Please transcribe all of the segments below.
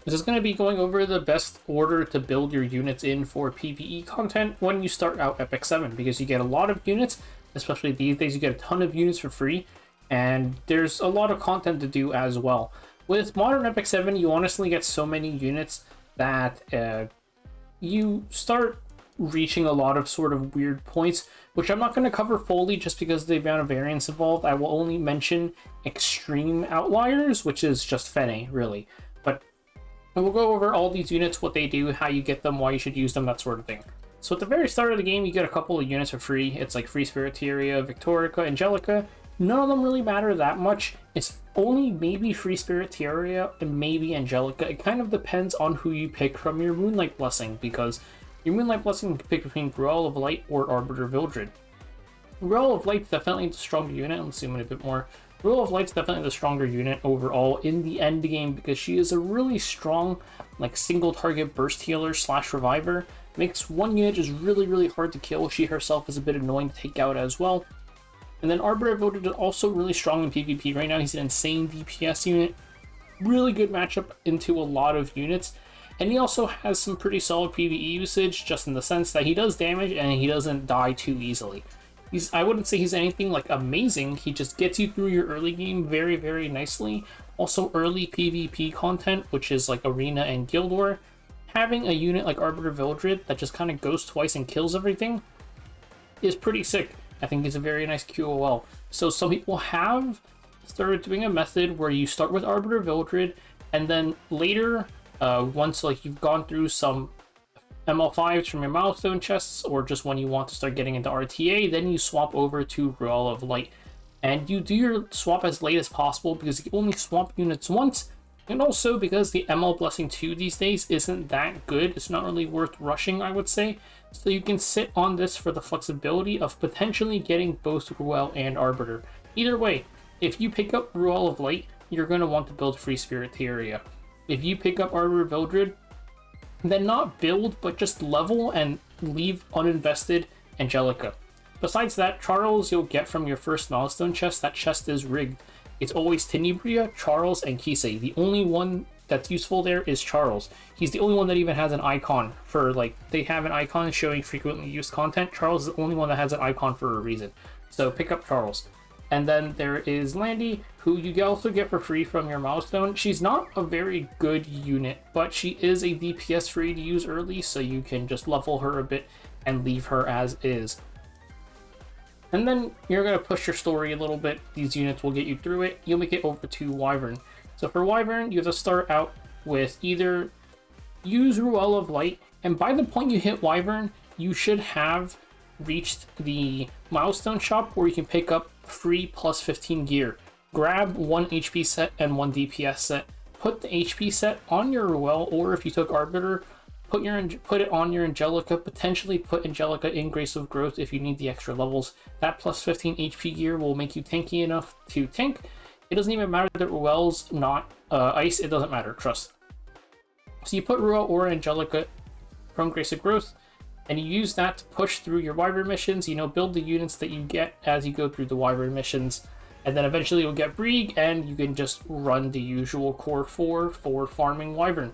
This is going to be going over the best order to build your units in for PvE content when you start out Epic 7, because you get a lot of units, especially these days. You get a ton of units for free, and there's a lot of content to do as well. With modern Epic 7, you honestly get so many units that you start reaching a lot of sort of weird points, which I'm not going to cover fully just because of the amount of variance involved. I will only mention extreme outliers, which is just Fene, really. But we'll go over all these units, what they do, how you get them, why you should use them, that sort of thing. So at the very start of the game, you get a couple of units for free. It's like Free Spiritheria, Victorica, Angelica. None of them really matter that much. It's only maybe Free Spiritheria and maybe Angelica. It kind of depends on who you pick from your Moonlight Blessing, because your Moonlight Blessing can pick between Gruel of Light or Arbiter Vildred. Gruel of Light's definitely the stronger unit. Let's zoom in a bit more. Gruel of Light's definitely the stronger unit overall in the end game, because she is a really strong, like, single target burst healer slash reviver. Makes one unit just really hard to kill. She herself is a bit annoying to take out as well. And then Arbiter Vildred is also really strong in PvP right now. He's an insane DPS unit. Really good matchup into a lot of units. And he also has some pretty solid PvE usage, just in the sense that he does damage and he doesn't die too easily. I wouldn't say he's anything like amazing. He just gets you through your early game very nicely. Also early PvP content, which is like Arena and Guild War. Having a unit like Arbiter Vildred that just kind of goes twice and kills everything is pretty sick. I think it's a very nice QOL. So some people have started doing a method where you start with Arbiter Vildred, and then later, once like you've gone through some ML5s from your milestone chests, or just when you want to start getting into RTA, then you swap over to Gruel of Light. And you do your swap as late as possible, because you only swap units once, and also because the ML Blessing 2 these days isn't that good. It's not really worth rushing, I would say. So you can sit on this for the flexibility of potentially getting both Gruel and Arbiter. Either way, if you pick up Gruel of Light, you're going to want to build Free Spiritheria. If you pick up Arbiter Vildred, then not build, but just level and leave uninvested Angelica. Besides that, Charles you'll get from your first milestone chest. That chest is rigged. It's always Tenebria, Charles, and Kisei. The only one that's useful there is Charles. He's the only one that even has an icon for, like, they have an icon showing frequently used content. Charles is the only one that has an icon for a reason. So pick up Charles. And then there is Landy, who you also get for free from your milestone. She's not a very good unit, but she is a DPS free to use early, so you can just level her a bit and leave her as is. And then you're going to push your story a little bit. These units will get you through it. You'll make it over to Wyvern. So for Wyvern, you have to start out with either use Gruel of Light, and by the point you hit Wyvern, you should have reached the milestone shop where you can pick up free plus 15 gear. Grab one HP set and one DPS set. Put the HP set on your Gruel, or if you took Arbiter, put it on your Angelica. Potentially put Angelica in Grace of Growth if you need the extra levels. That plus 15 HP gear will make you tanky enough to tank. It doesn't even matter that Gruel's not ice. It doesn't matter, trust. So you put Gruel or Angelica from Grace of Growth, and you use that to push through your Wyvern missions. You know, build the units that you get as you go through the Wyvern missions, and then eventually you'll get Brieg, and you can just run the usual core 4 for farming Wyvern.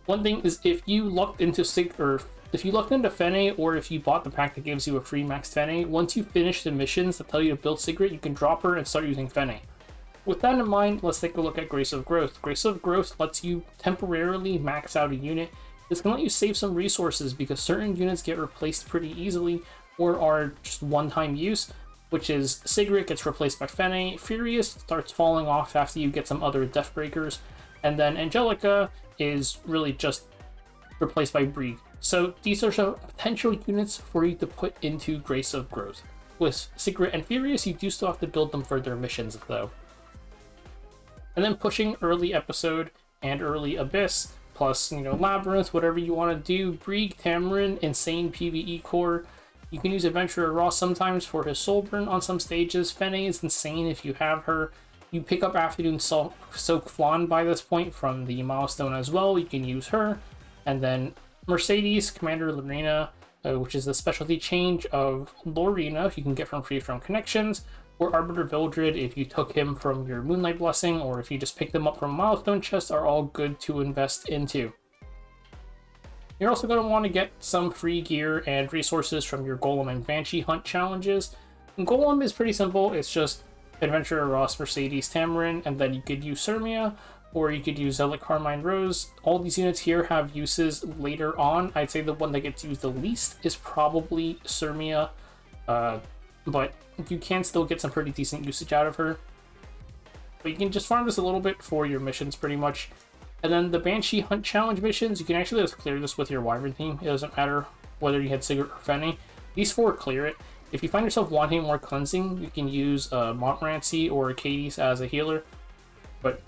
One thing is, if you lucked into Fene, or if you bought the pack that gives you a free max Fene, once you finish the missions that tell you to build Sigrid, you can drop her and start using Fene. With that in mind, let's take a look at Grace of Growth. Grace of Growth lets you temporarily max out a unit. It's going to let you save some resources, because certain units get replaced pretty easily or are just one-time use, which is Sigrid gets replaced by Fene, Furious starts falling off after you get some other Death Breakers, and then Angelica is really just replaced by Brieg. So these are some potential units for you to put into Grace of Growth. With Sigrid and Furious, you do still have to build them for their missions though. And then pushing early Episode and early Abyss, plus, you know, Labyrinth, whatever you want to do. Brieg, Tamarin, insane PvE core. You can use Adventurer Ross sometimes for his soul burn on some stages. Fene is insane if you have her. You pick up Afternoon Soak Flan by this point from the milestone as well. You can use her. And then Mercedes, Commander Lorena, which is the specialty change of Lorena, you can get from free from connections. or Arbiter Vildred if you took him from your Moonlight Blessing, or if you just picked them up from a milestone chest, are all good to invest into. You're also going to want to get some free gear and resources from your Golem and Banshee hunt challenges. And Golem is pretty simple, it's just Adventurer Ross, Mercedes, Tamarin, and then you could use Sirmia, or you could use Zealot Carmine Rose. All these units here have uses later on. I'd say the one that gets used the least is probably Sirmia, but you can still get some pretty decent usage out of her. But you can just farm this a little bit for your missions pretty much. And then the Banshee Hunt Challenge missions, you can actually just clear this with your Wyvern team. It doesn't matter whether you had Sigurd or Fenny. These four clear it. If you find yourself wanting more cleansing, you can use Montmorency or Cadiz as a healer. But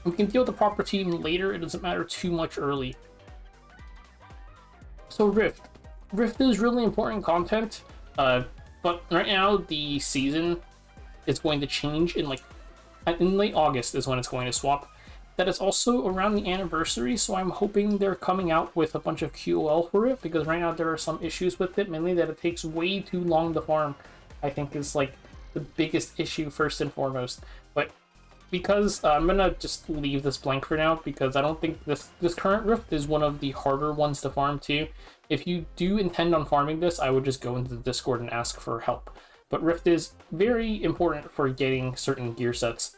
you can deal with the proper team later, it doesn't matter too much early. So Rift. Rift is really important content, but right now the season is going to change in late August is when it's going to swap. That is also around the anniversary, so I'm hoping they're coming out with a bunch of QOL for it, because right now there are some issues with it, mainly that it takes way too long to farm, I think is like the biggest issue first and foremost. But because I'm gonna just leave this blank for now, because I don't think this current Rift is one of the harder ones to farm too. If you do intend on farming this, I would just go into the Discord and ask for help. But Rift is very important for getting certain gear sets.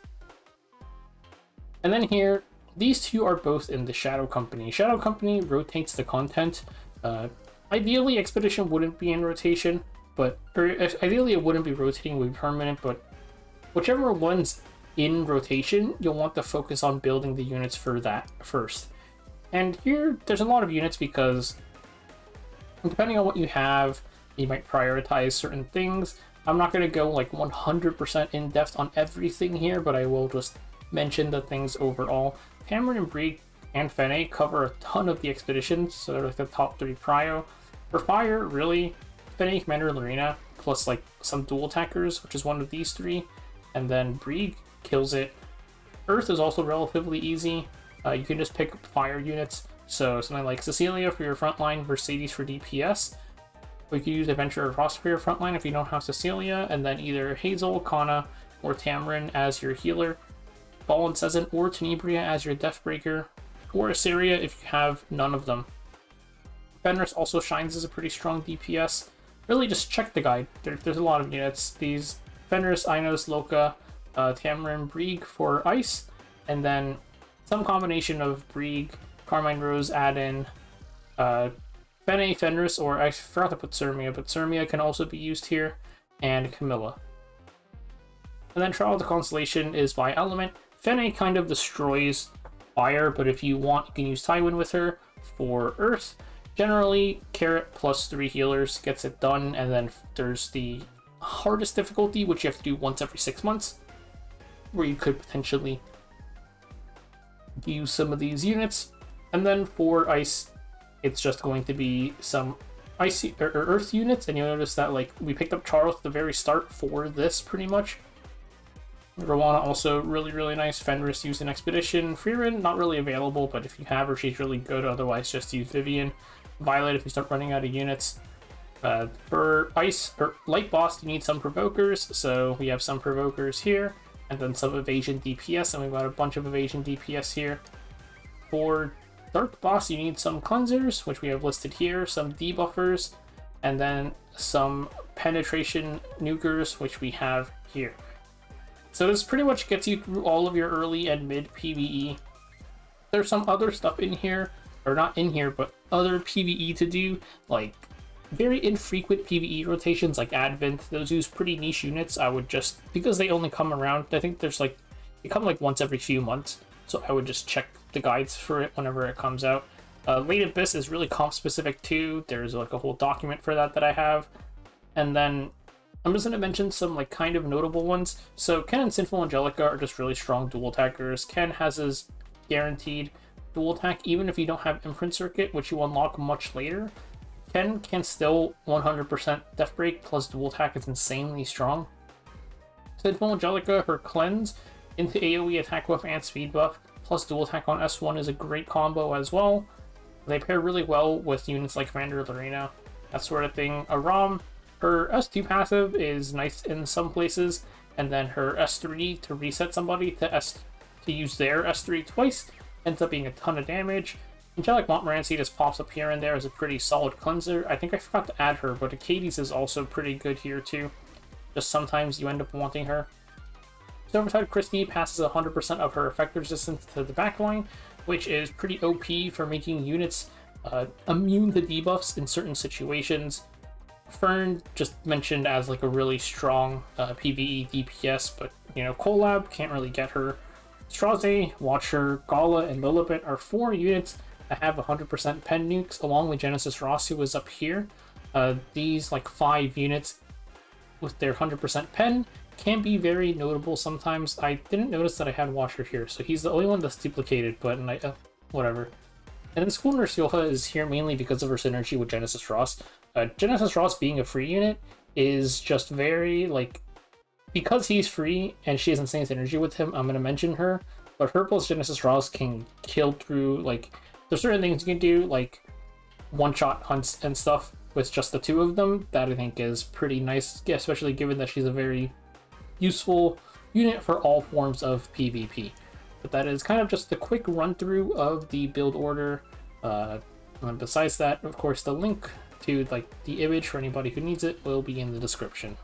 And then here, these two are both in the Shadow Company. Shadow Company rotates the content. Ideally, Expedition wouldn't be in rotation, or ideally it wouldn't be rotating, it would be permanent, but whichever one's in rotation, you'll want to focus on building the units for that first. And here, there's a lot of units because depending on what you have, you might prioritize certain things. I'm not going to go like 100% in depth on everything here, but I will just mention the things overall. Tamarin and Brieg and Fene cover a ton of the expeditions, so they're like the top 3 prio. For fire, really, Fene, Commander Lorena, plus like some dual attackers, which is one of these 3, and then Brieg kills it. Earth is also relatively easy. You can just pick up fire units, so something like Cecilia for your frontline, Mercedes for DPS. We could use Adventurer Ross for your frontline if you don't have Cecilia, and then either Hazel, Kana, or Tamarin as your healer. Ball and Sezin or Tenebria as your Deathbreaker, or Assyria if you have none of them. Fenris also shines as a pretty strong DPS. Really just check the guide, there's a lot of units. These Fenris, Inos, Loka, Tamarin, Brieg for ice, and then some combination of Brieg, Carmine Rose, add in Fene, Fenris, or I forgot to put Sirmia, but Sirmia can also be used here, and Camilla. And then Trial of the Constellation is by element. Fene kind of destroys fire, but if you want, you can use Tywin with her for earth. Generally, Carrot plus 3 healers gets it done, and then there's the hardest difficulty, which you have to do once every 6 months, where you could potentially use some of these units. And then for ice, it's just going to be some icy or earth units, and you'll notice that like we picked up Charles at the very start for this pretty much. Rowana also really nice. Fenris used in Expedition. Frieren not really available, but if you have her, she's really good. Otherwise, just use Vivian. Violet if you start running out of units. For Ice or Light Boss, you need some Provokers, so we have some Provokers here, and then some Evasion DPS, and we've got a bunch of Evasion DPS here. For Dark Boss, you need some Cleansers, which we have listed here, some Debuffers, and then some Penetration Nukers, which we have here. So this pretty much gets you through all of your early and mid PvE. There's some other stuff in here, or not in here, but other PvE to do, like very infrequent PvE rotations like Advent. Those use pretty niche units. I would just, because they only come around, I think there's like, they come like once every few months, so I would just check the guides for it whenever it comes out. Late Abyss is really comp specific too. There's like a whole document for that I have. And then I'm just going to mention some like kind of notable ones. So Ken and Sinful Angelica are just really strong dual attackers. Ken has his guaranteed dual attack even if you don't have Imprint Circuit, which you unlock much later. Ken can still 100% Death Break plus dual attack is insanely strong. Sinful Angelica, her cleanse into AoE attack buff and speed buff plus dual attack on S1 is a great combo as well. They pair really well with units like Commander Lorena, that sort of thing. Aram, Her S2 passive is nice in some places, and then her S3 to reset somebody to use their S3 twice ends up being a ton of damage. Angelic Montmorency just pops up here and there as a pretty solid cleanser. I think I forgot to add her, but Acades is also pretty good here too. Just sometimes you end up wanting her. Silverside Christie passes 100% of her effect resistance to the backline, which is pretty OP for making units immune to debuffs in certain situations. Fern just mentioned as like a really strong PvE DPS, but you know, Collab can't really get her. Straze, Watcher, Gala, and Lilibet are 4 units that have 100% pen nukes, along with Genesis Ross, who is up here. These like 5 units with their 100% pen can be very notable sometimes. I didn't notice that I had Watcher here, so he's the only one that's duplicated, but whatever. And then School Nurse Yoha is here mainly because of her synergy with Genesis Ross. Genesis Ross being a free unit is just very, like, because he's free and she has insane synergy with him, I'm going to mention her, but her plus Genesis Ross can kill through, like, there's certain things you can do, like one-shot hunts and stuff with just the 2 of them, that I think is pretty nice, especially given that she's a very useful unit for all forms of PvP. But that is kind of just a quick run-through of the build order. And besides that, of course, the link to like the image for anybody who needs it will be in the description.